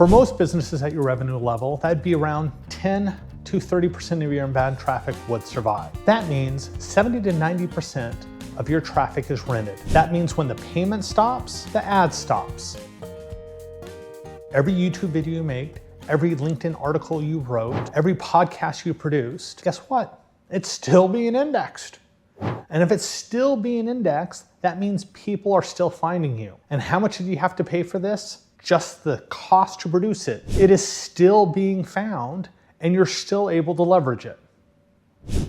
For most businesses at your revenue level, that'd be around 10 to 30% of your inbound traffic would survive. That means 70 to 90% of your traffic is rented. That means when the payment stops, the ad stops. Every YouTube video you make, every LinkedIn article you wrote, every podcast you produced, guess what? It's still being indexed. And if it's still being indexed, that means people are still finding you. And how much did you have to pay for this? Just the cost to produce it. It is still being found and you're still able to leverage it.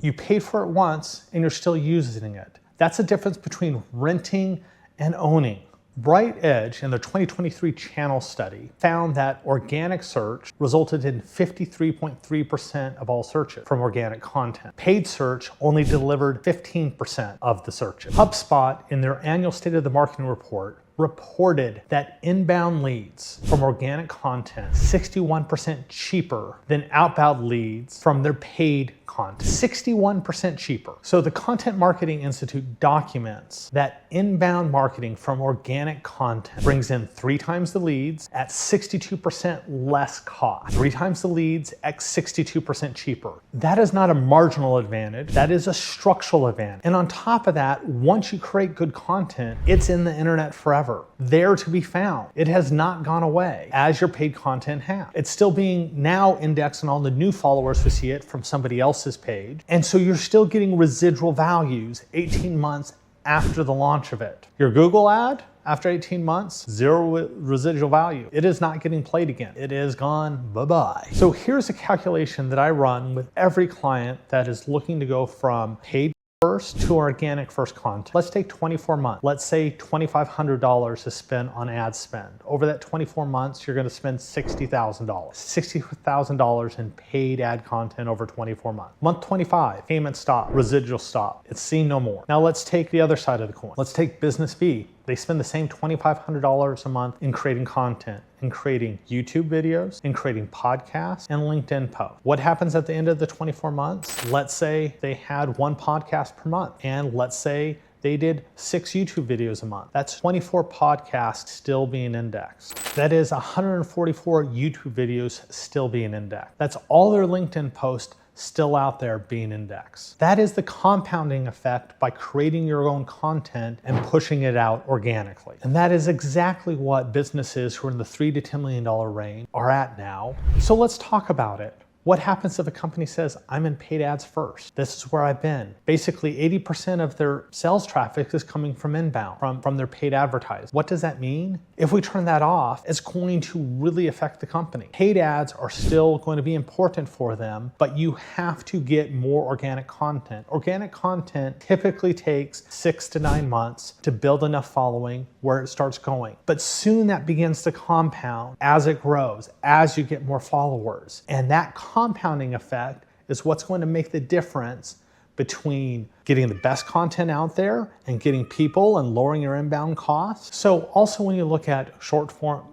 You paid for it once and you're still using it. That's the difference between renting and owning. Bright Edge in their 2023 channel study found that organic search resulted in 53.3% of all searches from organic content. Paid search only delivered 15% of the searches. HubSpot in their annual State of the Marketing report reported that inbound leads from organic content 61% cheaper than outbound leads from their paid content. 61% cheaper. So the Content Marketing Institute documents that inbound marketing from organic content brings in 3 times the leads at 62% less cost. 3 times the leads at 62% cheaper. That is not a marginal advantage, that is a structural advantage. And on top of that, once you create good content, it's in the internet forever, there to be found. It has not gone away as your paid content has. It's still being now indexed on all the new followers who see it from somebody else's page. And so you're still getting residual values 18 months after the launch of it. Your Google ad, after 18 months, 0 residual value. It is not getting played again. It is gone, bye-bye. So here's a calculation that I run with every client that is looking to go from paid first to organic first content. Let's take 24 months. Let's say $2,500 is spent on ad spend. Over that 24 months, you're gonna spend $60,000. $60,000 in paid ad content over 24 months. Month 25, payment stop, residual stop. It's seen no more. Now let's take the other side of the coin. Let's take business B. They spend the same $2,500 a month in creating content, in creating YouTube videos, in creating podcasts, and LinkedIn posts. What happens at the end of the 24 months? Let's say they had 1 podcast per month, and let's say they did 6 YouTube videos a month. That's 24 podcasts still being indexed. That is 144 YouTube videos still being indexed. That's all their LinkedIn posts still out there being indexed. That is the compounding effect by creating your own content and pushing it out organically. And that is exactly what businesses who are in the $3 to $10 million range are at now. So let's talk about it. What happens if a company says, I'm in paid ads first? This is where I've been. Basically, 80% of their sales traffic is coming from inbound, from their paid advertising. What does that mean? If we turn that off, it's going to really affect the company. Paid ads are still going to be important for them, but you have to get more organic content. Organic content typically takes 6 to 9 months to build enough following where it starts going. But soon that begins to compound as it grows, as you get more followers. And that compounding effect is what's going to make the difference between getting the best content out there and getting people and lowering your inbound costs. So also when you look at short form,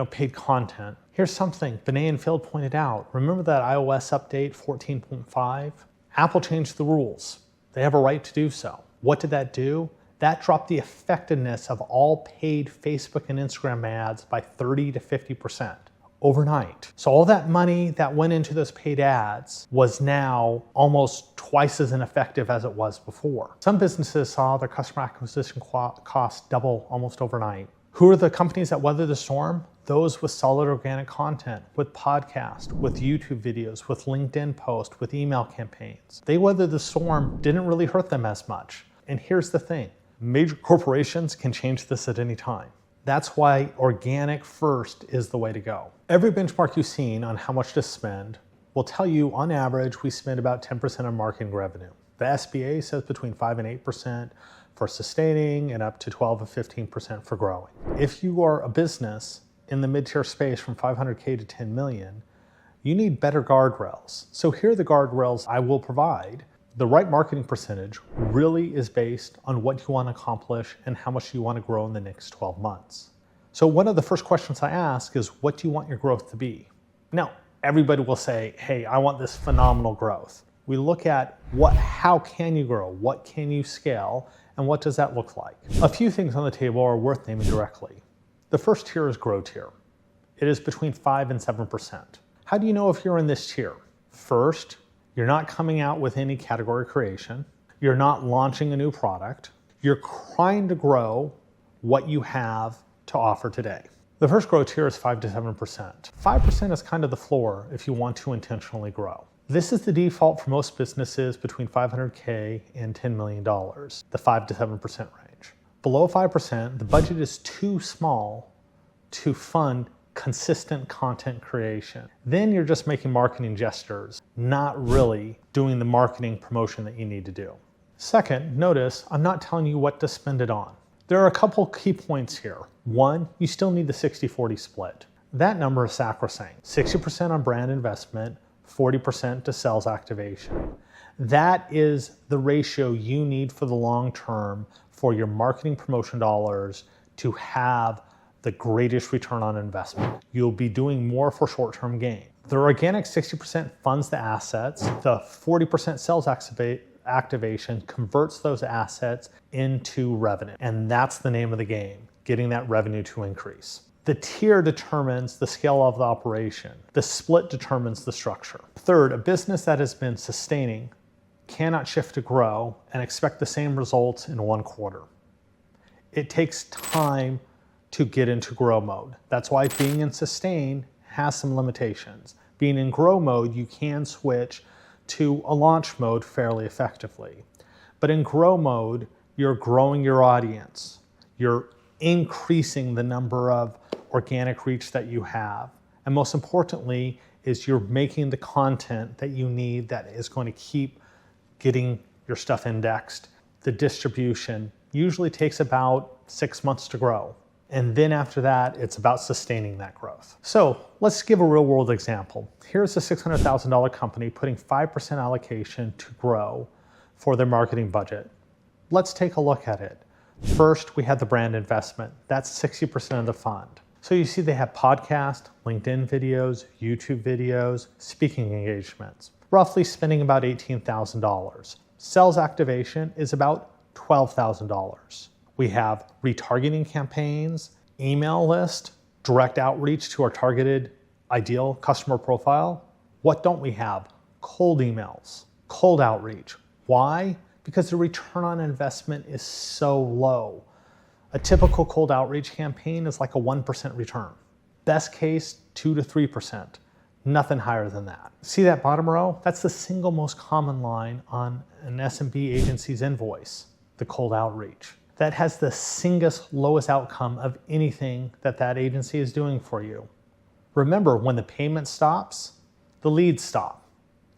paid content, here's something Benet and Phil pointed out. Remember that iOS update 14.5? Apple changed the rules. They have a right to do so. What did that do? That dropped the effectiveness of all paid Facebook and Instagram ads by 30 to 50%. Overnight. So all that money that went into those paid ads was now almost twice as ineffective as it was before. Some businesses saw their customer acquisition cost double almost overnight. Who are the companies that weather the storm? Those with solid organic content, with podcasts, with YouTube videos, with LinkedIn posts, with email campaigns. They weathered the storm, didn't really hurt them as much. And here's the thing, major corporations can change this at any time. That's why organic first is the way to go. Every benchmark you've seen on how much to spend will tell you on average we spend about 10% of marketing revenue. The SBA says between 5 and 8% for sustaining and up to 12 and 15% for growing. If you are a business in the mid-tier space from 500K to 10 million, you need better guardrails. So here are the guardrails I will provide. The right marketing percentage really is based on what you want to accomplish and how much you want to grow in the next 12 months. So one of the first questions I ask is, what do you want your growth to be? Now, everybody will say, hey, I want this phenomenal growth. We look at how can you grow? What can you scale? And what does that look like? A few things on the table are worth naming directly. The first tier is grow tier. it is between 5 and 7%. How do you know if you're in this tier? First, you're not coming out with any category creation. You're not launching a new product. You're trying to grow what you have to offer today. The first growth tier is 5 to 7%. 5% is kind of the floor if you want to intentionally grow. This is the default for most businesses between $500K and $10 million, the 5 to 7% range. Below 5%, the budget is too small to fund consistent content creation. Then you're just making marketing gestures, not really doing the marketing promotion that you need to do. Second, notice I'm not telling you what to spend it on. There are a couple key points here. One, you still need the 60-40 split. That number is sacrosanct. 60% on brand investment, 40% to sales activation. That is the ratio you need for the long term for your marketing promotion dollars to have the greatest return on investment. You'll be doing more for short-term gain. The organic 60% funds the assets. The 40% sales activation converts those assets into revenue. And that's the name of the game, getting that revenue to increase. The tier determines the scale of the operation. The split determines the structure. Third, a business that has been sustaining cannot shift to grow and expect the same results in one quarter. It takes time to get into grow mode. That's why being in sustain has some limitations. Being in grow mode, you can switch to a launch mode fairly effectively. But in grow mode, you're growing your audience. You're increasing the number of organic reach that you have. And most importantly, is you're making the content that you need that is going to keep getting your stuff indexed. The distribution usually takes about 6 months to grow. And then after that, it's about sustaining that growth. So let's give a real world example. Here's a $600,000 company putting 5% allocation to grow for their marketing budget. Let's take a look at it. First, we have the brand investment. That's 60% of the fund. So you see they have podcast, LinkedIn videos, YouTube videos, speaking engagements, roughly spending about $18,000. Sales activation is about $12,000. We have retargeting campaigns, email list, direct outreach to our targeted ideal customer profile. What don't we have? Cold emails, cold outreach. Why? Because the return on investment is so low. A typical cold outreach campaign is like a 1% return. Best case, 2 to 3%. Nothing higher than that. See that bottom row? That's the single most common line on an SMB agency's invoice, the cold outreach. That has the single lowest outcome of anything that that agency is doing for you. Remember, when the payment stops, the leads stop.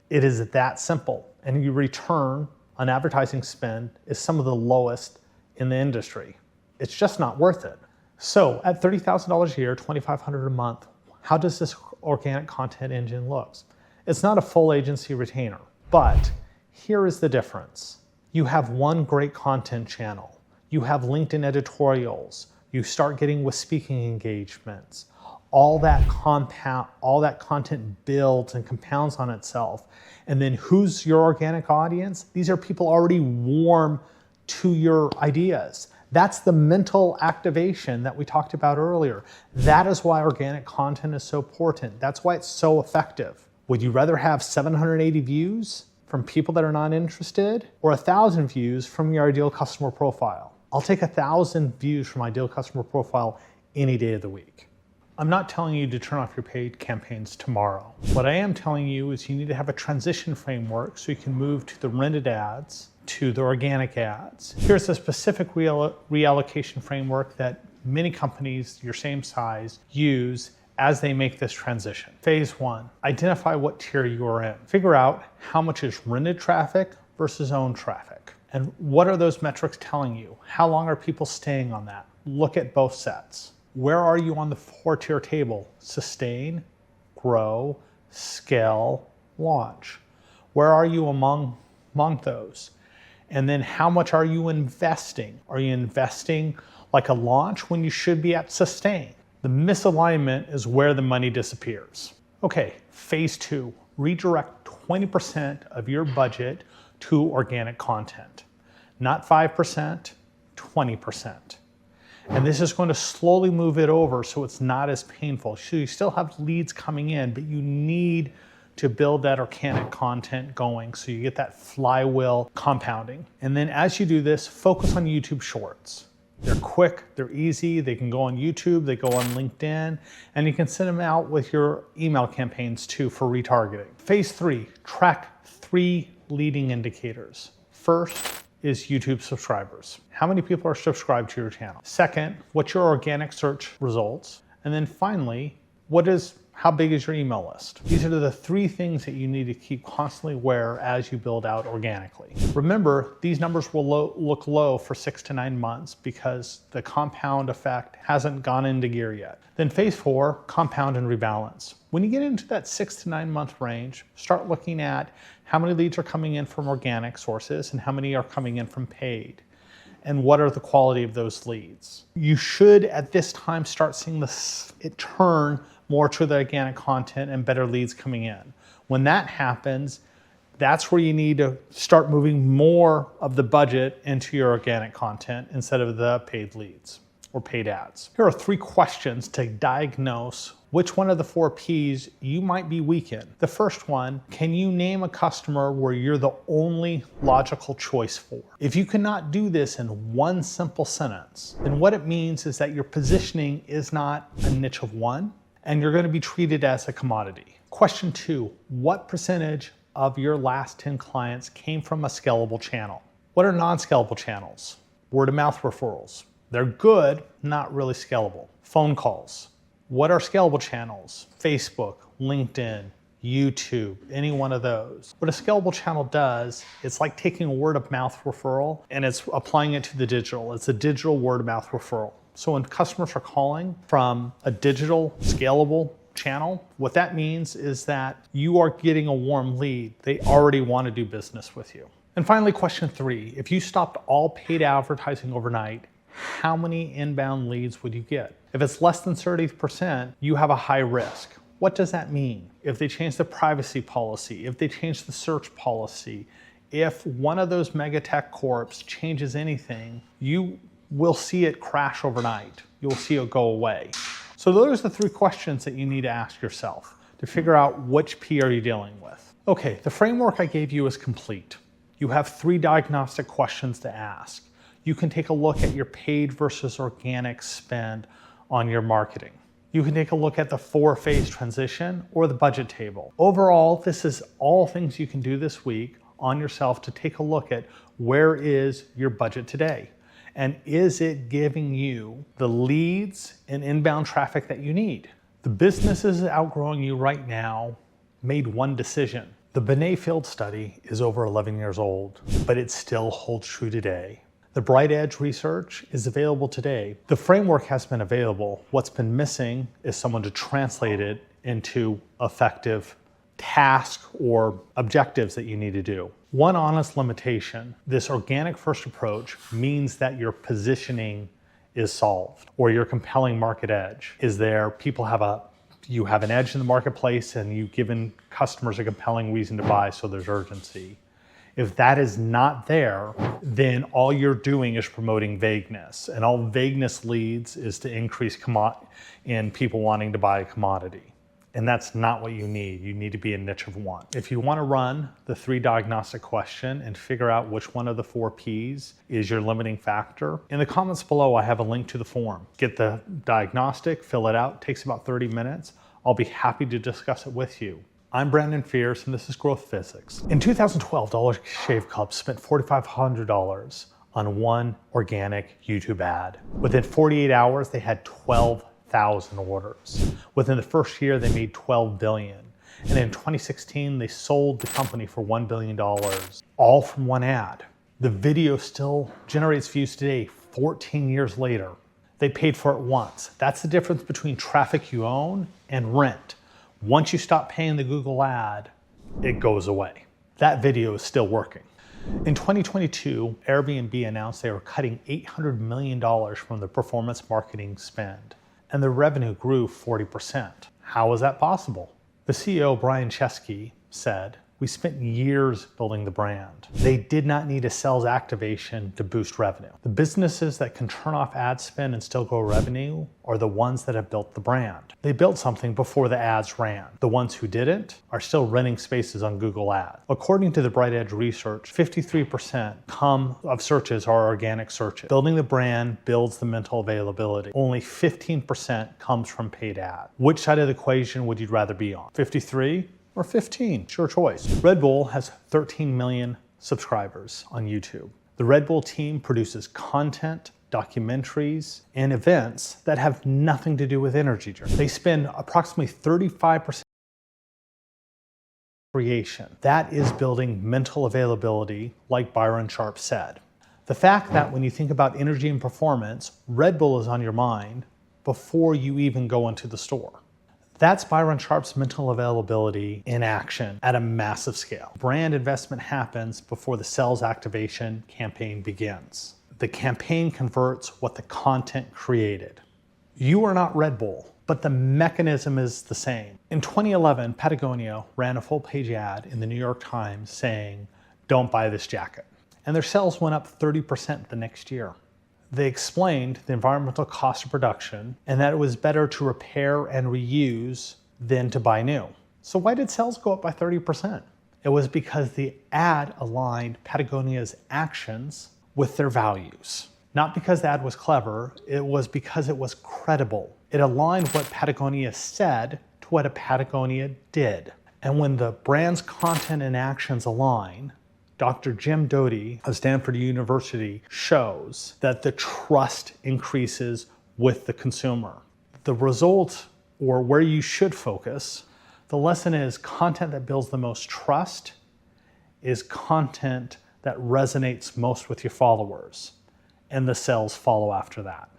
It is that simple. And your return on advertising spend is some of the lowest in the industry. It's just not worth it. So at $30,000 a year, $2,500 a month, how does this organic content engine look? It's not a full agency retainer, but here is the difference. You have one great content channel. You have LinkedIn editorials. You start getting with speaking engagements. All that content builds and compounds on itself. And then who's your organic audience? These are people already warm to your ideas. That's the mental activation that we talked about earlier. That is why organic content is so important. That's why it's so effective. Would you rather have 780 views from people that are not interested or 1,000 views from your ideal customer profile? I'll take 1,000 views from my ideal customer profile any day of the week. I'm not telling you to turn off your paid campaigns tomorrow. What I am telling you is you need to have a transition framework so you can move to the rented ads to the organic ads. Here's a specific reallocation framework that many companies your same size use as they make this transition. Phase 1, identify what tier you are in. Figure out how much is rented traffic versus owned traffic. And what are those metrics telling you? How long are people staying on that? Look at both sets. Where are you on the 4-tier table? Sustain, grow, scale, launch. Where are you among those? And then how much are you investing? Are you investing like a launch when you should be at sustain? The misalignment is where the money disappears. Okay, phase 2, redirect 20% of your budget to organic content. Not 5%, 20%. And this is going to slowly move it over so it's not as painful. So you still have leads coming in, but you need to build that organic content going so you get that flywheel compounding. And then as you do this, focus on YouTube Shorts. They're quick, they're easy, they can go on YouTube, they go on LinkedIn, and you can send them out with your email campaigns too for retargeting. Phase 3, track 3 leading indicators. First is YouTube subscribers. How many people are subscribed to your channel? Second, what's your organic search results? And then finally, how big is your email list? These are the 3 things that you need to keep constantly aware as you build out organically. Remember, these numbers will look low for 6 to 9 months because the compound effect hasn't gone into gear yet. Then phase 4, compound and rebalance. When you get into that 6 to 9 month range, start looking at how many leads are coming in from organic sources and how many are coming in from paid. And what are the quality of those leads? You should, at this time, start seeing it turn more to the organic content and better leads coming in. When that happens, that's where you need to start moving more of the budget into your organic content instead of the paid leads or paid ads. Here are 3 questions to diagnose which one of the 4 Ps you might be weak in. The first one, can you name a customer where you're the only logical choice for? If you cannot do this in one simple sentence, then what it means is that your positioning is not a niche of one, and you're going to be treated as a commodity. Question 2, what percentage of your last 10 clients came from a scalable channel? What are non-scalable channels? Word of mouth referrals. They're good, not really scalable. Phone calls. What are scalable channels? Facebook, LinkedIn, YouTube, any one of those. What a scalable channel does, it's like taking a word of mouth referral and it's applying it to the digital. It's a digital word of mouth referral. So when customers are calling from a digital scalable channel, what that means is that you are getting a warm lead. They already want to do business with you. And finally, question 3, if you stopped all paid advertising overnight, how many inbound leads would you get? If it's less than 30%, you have a high risk. What does that mean? If they change the privacy policy, if they change the search policy, if one of those mega tech corps changes anything, you will see it crash overnight. You'll see it go away. So those are the 3 questions that you need to ask yourself to figure out which P are you dealing with. Okay, the framework I gave you is complete. You have 3 diagnostic questions to ask. You can take a look at your paid versus organic spend on your marketing. You can take a look at the 4-phase transition or the budget table. Overall, this is all things you can do this week on yourself to take a look at where is your budget today. And is it giving you the leads and inbound traffic that you need? The businesses outgrowing you right now made one decision. The Binet Field study is over 11 years old, but it still holds true today. The Bright Edge research is available today. The framework has been available. What's been missing is someone to translate it into effective tasks or objectives that you need to do. One honest limitation, this organic first approach means that your positioning is solved or your compelling market edge is there. You have an edge in the marketplace and you've given customers a compelling reason to buy, so there's urgency. If that is not there, then all you're doing is promoting vagueness, and all vagueness leads is to increase in people wanting to buy a commodity. And that's not what you need. You need to be a niche of one. If you want to run the 3 diagnostic question and figure out which one of the 4 Ps is your limiting factor, in the comments below, I have a link to the form. Get the diagnostic, fill it out. It takes about 30 minutes. I'll be happy to discuss it with you. I'm Brandon Fierce, and this is Growth Physics. In 2012, Dollar Shave Club spent $4,500 on one organic YouTube ad. Within 48 hours, they had 12,000 orders. Within the first year, they made $12 billion. And in 2016, they sold the company for $1 billion, all from one ad. The video still generates views today, 14 years later. They paid for it once. That's the difference between traffic you own and rent. Once you stop paying the Google ad, it goes away. That video is still working. In 2022, Airbnb announced they were cutting $800 million from the performance marketing spend, and their revenue grew 40%. How is that possible? The CEO, Brian Chesky, said, We spent years building the brand. They did not need a sales activation to boost revenue. The businesses that can turn off ad spend and still grow revenue are the ones that have built the brand. They built something before the ads ran. The ones who didn't are still renting spaces on Google Ads. According to the Bright Edge research, 53% of searches are organic searches. Building the brand builds the mental availability. Only 15% comes from paid ads. Which side of the equation would you rather be on? 53? Or 15, it's your choice. Red Bull has 13 million subscribers on YouTube. The Red Bull team produces content, documentaries, and events that have nothing to do with energy drinks. They spend approximately 35% creation. That is building mental availability, like Byron Sharp said. The fact that when you think about energy and performance, Red Bull is on your mind before you even go into the store. That's Byron Sharp's mental availability in action at a massive scale. Brand investment happens before the sales activation campaign begins. The campaign converts what the content created. You are not Red Bull, but the mechanism is the same. In 2011, Patagonia ran a full-page ad in the New York Times saying, "Don't buy this jacket." And their sales went up 30% the next year. They explained the environmental cost of production and that it was better to repair and reuse than to buy new. So why did sales go up by 30%? It was because the ad aligned Patagonia's actions with their values. Not because the ad was clever, it was because it was credible. It aligned what Patagonia said to what Patagonia did. And when the brand's content and actions align, Dr. Jim Doty of Stanford University shows that the trust increases with the consumer. The result, or where you should focus, the lesson is content that builds the most trust is content that resonates most with your followers, and the sales follow after that.